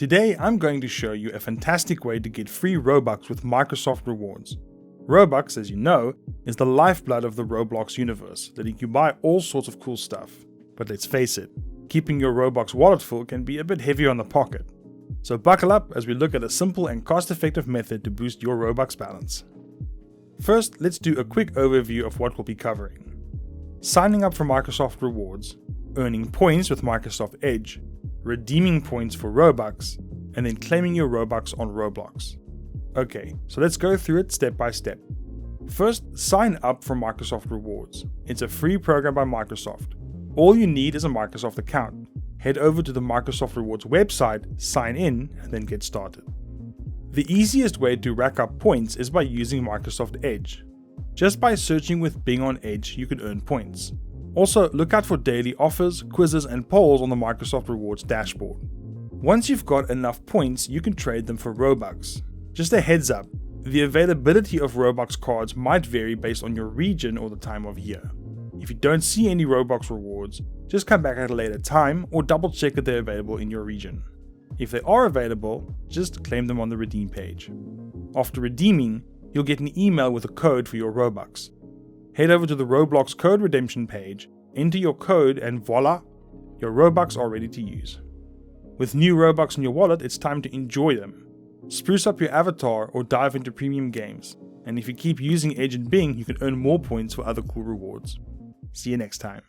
Today I'm going to show you a fantastic way to get free Robux with Microsoft Rewards. Robux, as you know, is the lifeblood of the Roblox universe, letting you buy all sorts of cool stuff. But let's face it, keeping your Robux wallet full can be a bit heavy on the pocket. So buckle up as we look at a simple and cost-effective method to boost your Robux balance. First, let's do a quick overview of what we'll be covering. Signing up for Microsoft Rewards, earning points with Microsoft Edge, redeeming points for Robux, and then claiming your Robux on Roblox. Okay, so let's go through it step by step. First, sign up for Microsoft Rewards. It's a free program by Microsoft. All you need is a Microsoft account. Head over to the Microsoft Rewards website, sign in, and then get started. The easiest way to rack up points is by using Microsoft Edge. Just by searching with Bing on Edge, you can earn points. Also, look out for daily offers, quizzes, and polls on the Microsoft Rewards dashboard. Once you've got enough points, you can trade them for Robux. Just a heads up, the availability of Robux cards might vary based on your region or the time of year. If you don't see any Robux rewards, just come back at a later time or double check that they're available in your region. If they are available, just claim them on the redeem page. After redeeming, you'll get an email with a code for your Robux. Head over to the Roblox code redemption page, enter your code, and voila, your Robux are ready to use. With new Robux in your wallet, it's time to enjoy them. Spruce up your avatar or dive into premium games, and if you keep using Edge and Bing, you can earn more points for other cool rewards. See you next time.